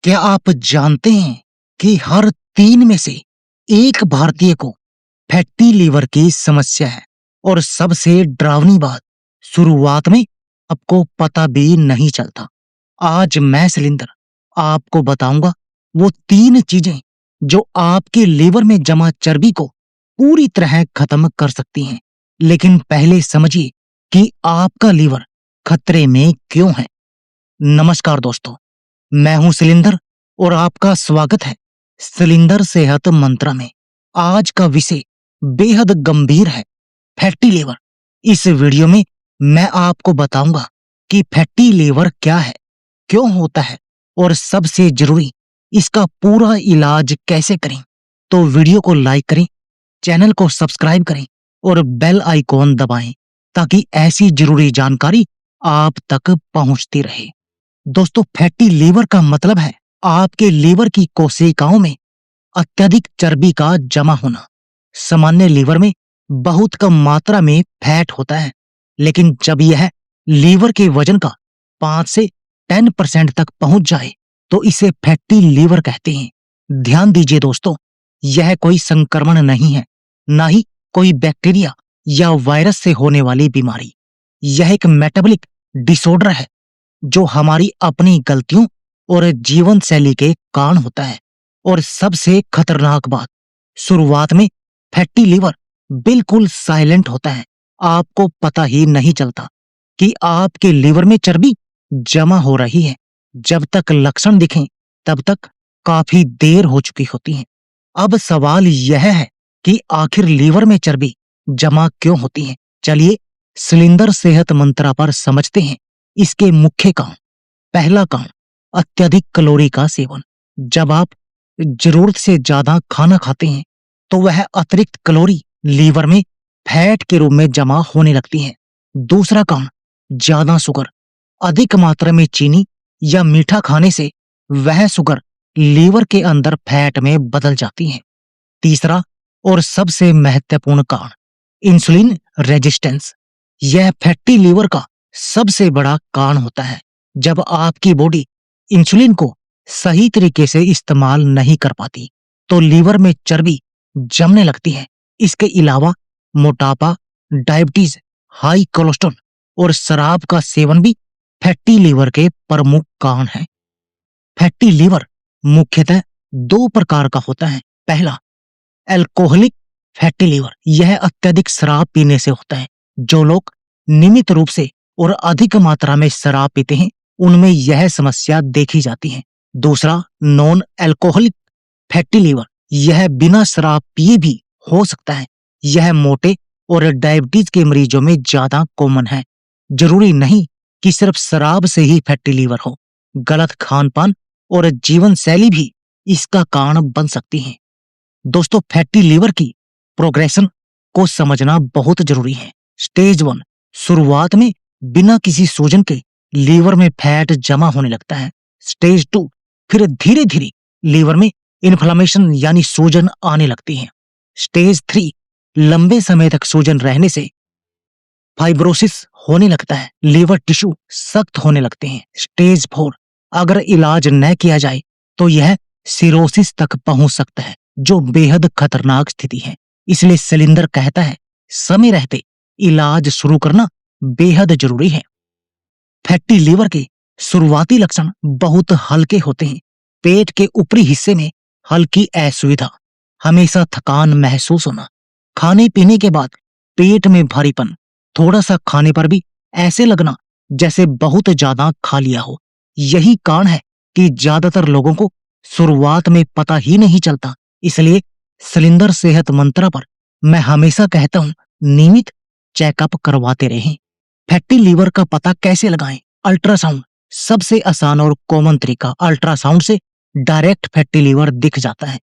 क्या आप जानते हैं कि हर 3 में से 1 भारतीय को फैटी लीवर की समस्या है? और सबसे डरावनी बात, शुरुआत में आपको पता भी नहीं चलता। आज मैं शैलेंद्र आपको बताऊंगा वो 3 चीजें जो आपके लीवर में जमा चर्बी को पूरी तरह खत्म कर सकती हैं। लेकिन पहले समझिए कि आपका लीवर खतरे में क्यों है। नमस्कार दोस्तों, मैं हूं शैलेंद्र और आपका स्वागत है शैलेंद्र सेहत मंत्रा में। आज का विषय बेहद गंभीर है, फैटी लीवर। इस वीडियो में मैं आपको बताऊंगा कि फैटी लीवर क्या है, क्यों होता है और सबसे जरूरी इसका पूरा इलाज कैसे करें। तो वीडियो को लाइक करें, चैनल को सब्सक्राइब करें और बेल आइकॉन दबाएं ताकि ऐसी जरूरी जानकारी आप तक पहुंचती रहे। दोस्तों, फैटी लीवर का मतलब है आपके लीवर की कोशिकाओं में अत्यधिक चर्बी का जमा होना। सामान्य लीवर में बहुत कम मात्रा में फैट होता है, लेकिन जब यह लीवर के वजन का 5 से 10% तक पहुंच जाए तो इसे फैटी लीवर कहते हैं। ध्यान दीजिए दोस्तों, यह कोई संक्रमण नहीं है, ना ही कोई बैक्टीरिया या वायरस से होने वाली बीमारी। यह एक मेटाबॉलिक डिसऑर्डर है जो हमारी अपनी गलतियों और जीवन शैली के कारण होता है। और सबसे खतरनाक बात, शुरुआत में फैटी लीवर बिल्कुल साइलेंट होता है। आपको पता ही नहीं चलता कि आपके लीवर में चर्बी जमा हो रही है। जब तक लक्षण दिखें तब तक काफी देर हो चुकी होती है। अब सवाल यह है कि आखिर लीवर में चर्बी जमा क्यों होती है। चलिए शैलेंद्र सेहत मंत्रा पर समझते हैं इसके मुख्य कारण। पहला कारण, अत्यधिक कैलोरी का सेवन। जब आप जरूरत से ज्यादा खाना खाते हैं तो वह अतिरिक्त कैलोरी लीवर में फैट के रूप में जमा होने लगती है। दूसरा कारण, ज्यादा शुगर। अधिक मात्रा में चीनी या मीठा खाने से वह शुगर लीवर के अंदर फैट में बदल जाती है। तीसरा और सबसे महत्वपूर्ण कारण, इंसुलिन रेजिस्टेंस। यह फैटी लीवर का सबसे बड़ा कारण होता है। जब आपकी बॉडी इंसुलिन को सही तरीके से इस्तेमाल नहीं कर पाती तो लीवर में चर्बी जमने लगती है। इसके अलावा मोटापा, डायबिटीज, हाई कोलेस्ट्रॉल और शराब का सेवन भी फैटी लीवर के प्रमुख कारण हैं। फैटी लीवर मुख्यतः 2 प्रकार का होता है। पहला, अल्कोहलिक फैटी लीवर। यह अत्यधिक शराब पीने से होता है। जो लोग नियमित रूप से और अधिक मात्रा में शराब पीते हैं उनमें यह समस्या देखी जाती है। दूसरा, नॉन अल्कोहलिक फैटी लीवर। यह बिना शराब पिए भी हो सकता है। यह मोटे और डायबिटीज के मरीजों में ज्यादा कॉमन है। जरूरी नहीं कि सिर्फ शराब से ही फैटी लीवर हो, गलत खान पान और जीवन शैली भी इसका कारण बन सकती है। दोस्तों, फैटी लीवर की प्रोग्रेशन को समझना बहुत जरूरी है। स्टेज 1, शुरुआत में बिना किसी सूजन के लीवर में फैट जमा होने लगता है। स्टेज 2, फिर धीरे धीरे लीवर में इन्फ्लेमेशन यानी सूजन आने लगती है। स्टेज 3, लंबे समय तक सूजन रहने से फाइब्रोसिस होने लगता है, लीवर टिश्यू सख्त होने लगते हैं। स्टेज 4, अगर इलाज न किया जाए तो यह सिरोसिस तक पहुंच सकता है, जो बेहद खतरनाक स्थिति है। इसलिए शैलेंद्र कहता है, समय रहते इलाज शुरू करना बेहद जरूरी है। फैटी लीवर के शुरुआती लक्षण बहुत हल्के होते हैं। पेट के ऊपरी हिस्से में हल्की असुविधा, हमेशा थकान महसूस होना, खाने पीने के बाद पेट में भारीपन, थोड़ा सा खाने पर भी ऐसे लगना जैसे बहुत ज्यादा खा लिया हो। यही कारण है कि ज्यादातर लोगों को शुरुआत में पता ही नहीं चलता। इसलिए शैलेंद्र सेहत मंत्रा पर मैं हमेशा कहता हूं, नियमित चेकअप करवाते रहें। फैटी लीवर का पता कैसे लगाएं? अल्ट्रासाउंड सबसे आसान और कॉमन तरीका। अल्ट्रासाउंड से डायरेक्ट फैटी लीवर दिख जाता है।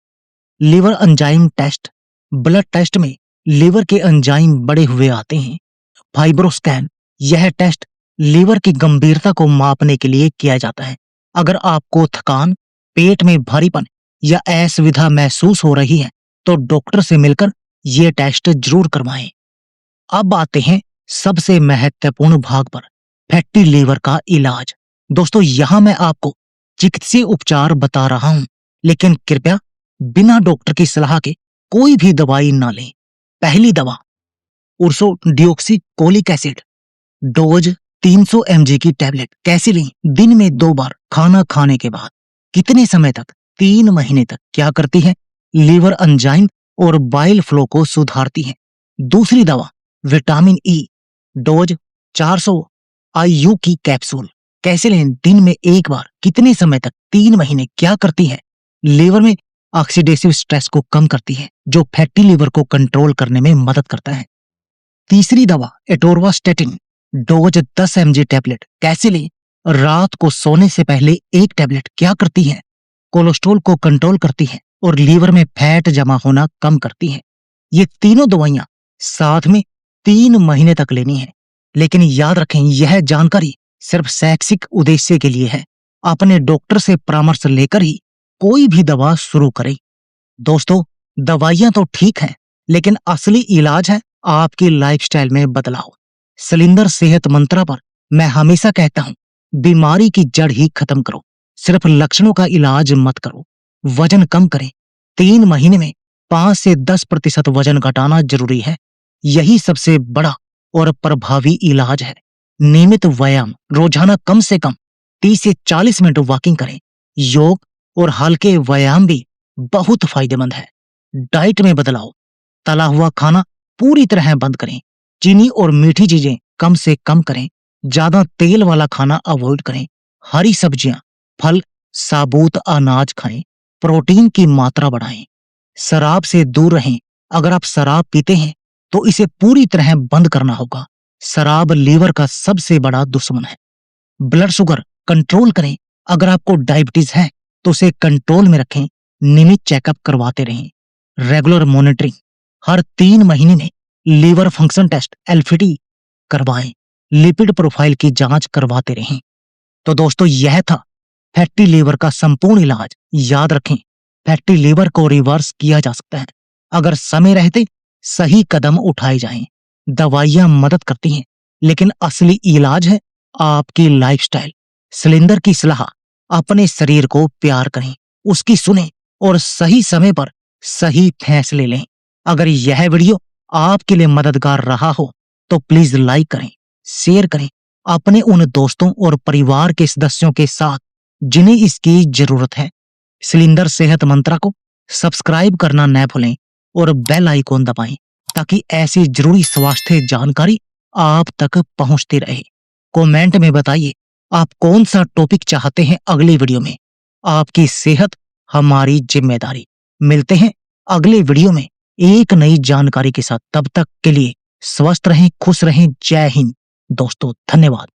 Liver enzyme test, blood test में लीवर के एंजाइम बढ़े हुए आते हैं। फाइब्रोस्कैन, यह टेस्ट लीवर की गंभीरता को मापने के लिए किया जाता है। अगर आपको थकान, पेट में भारीपन या असुविधा महसूस हो रही है तो डॉक्टर से मिलकर यह टेस्ट जरूर करवाएं। अब आते हैं सबसे महत्वपूर्ण भाग पर, फैटी लीवर का इलाज। दोस्तों, यहां मैं आपको चिकित्सीय उपचार बता रहा हूं, लेकिन कृपया बिना डॉक्टर की सलाह के कोई भी दवाई ना लें। पहली दवा, उर्सोडियोक्सीकोलिक एसिड, डोज 300 mg की टैबलेट। कैसे लें? दिन में 2 बार, खाना खाने के बाद। कितने समय तक? 3 महीने तक। क्या करती है? लीवर एंजाइम और बाइल फ्लो को सुधारती है। दूसरी दवा, विटामिन ई, डोज 400 IU की कैप्सूल। कैसे लें? दिन में 1 बार। कितने समय तक? 3 महीने। क्या करती है? लीवर में ऑक्सीडेटिव स्ट्रेस को कम करती है, जो फैटी लीवर को कंट्रोल करने में मदद करता है। तीसरी दवा, एटोरवास्टेटिन, डोज 10 mg टैबलेट। कैसे लें? रात को सोने से पहले 1 टैबलेट। क्या करती है? कोलेस्ट्रॉल को कंट्रोल करती है और लीवर में फैट जमा होना कम करती है। ये तीनों दवाइयां साथ में 3 महीने तक लेनी है। लेकिन याद रखें, यह जानकारी सिर्फ शैक्षिक उद्देश्य के लिए है। अपने डॉक्टर से परामर्श लेकर ही कोई भी दवा शुरू करें। दोस्तों, दवाइयां तो ठीक हैं, लेकिन असली इलाज है आपकी लाइफस्टाइल में बदलाव। शैलेंद्र सेहत मंत्रा पर मैं हमेशा कहता हूं, बीमारी की जड़ ही खत्म करो, सिर्फ लक्षणों का इलाज मत करो। वजन कम करें। 3 महीने में 5 से 10% वजन घटाना जरूरी है। यही सबसे बड़ा और प्रभावी इलाज है। नियमित व्यायाम, रोजाना कम से कम 30 से 40 मिनट वॉकिंग करें। योग और हल्के व्यायाम भी बहुत फायदेमंद है। डाइट में बदलाव, तला हुआ खाना पूरी तरह बंद करें। चीनी और मीठी चीजें कम से कम करें। ज्यादा तेल वाला खाना अवॉइड करें। हरी सब्जियां, फल, साबुत अनाज खाएं। प्रोटीन की मात्रा बढ़ाएं। शराब से दूर रहें। अगर आप शराब पीते हैं तो इसे पूरी तरह बंद करना होगा। शराब लीवर का सबसे बड़ा दुश्मन है। ब्लड शुगर कंट्रोल करें। अगर आपको डायबिटीज है तो उसे कंट्रोल में रखें। नियमित चेकअप करवाते रहें। रेगुलर मॉनिटरिंग, हर 3 महीने में लीवर फंक्शन टेस्ट LFT करवाएं। लिपिड प्रोफाइल की जांच करवाते रहें। तो दोस्तों, यह था फैटी लीवर का संपूर्ण इलाज। याद रखें, फैटी लीवर को रिवर्स किया जा सकता है अगर समय रहते सही कदम उठाए जाएं। दवाइयां मदद करती हैं, लेकिन असली इलाज है आपकी लाइफस्टाइल। शैलेंद्र की सलाह, अपने शरीर को प्यार करें, उसकी सुने और सही समय पर सही फैसले लें। अगर यह वीडियो आपके लिए मददगार रहा हो तो प्लीज लाइक करें, शेयर करें अपने उन दोस्तों और परिवार के सदस्यों के साथ जिन्हें इसकी जरूरत है। शैलेंद्र सेहत मंत्रा को सब्सक्राइब करना न भूलें और बेल आइकॉन दबाएं, ताकि ऐसी जरूरी स्वास्थ्य जानकारी आप तक पहुंचती रहे। कमेंट में बताइए आप कौन सा टॉपिक चाहते हैं अगली वीडियो में। आपकी सेहत हमारी जिम्मेदारी। मिलते हैं अगले वीडियो में एक नई जानकारी के साथ। तब तक के लिए स्वस्थ रहें, खुश रहें। जय हिंद दोस्तों, धन्यवाद।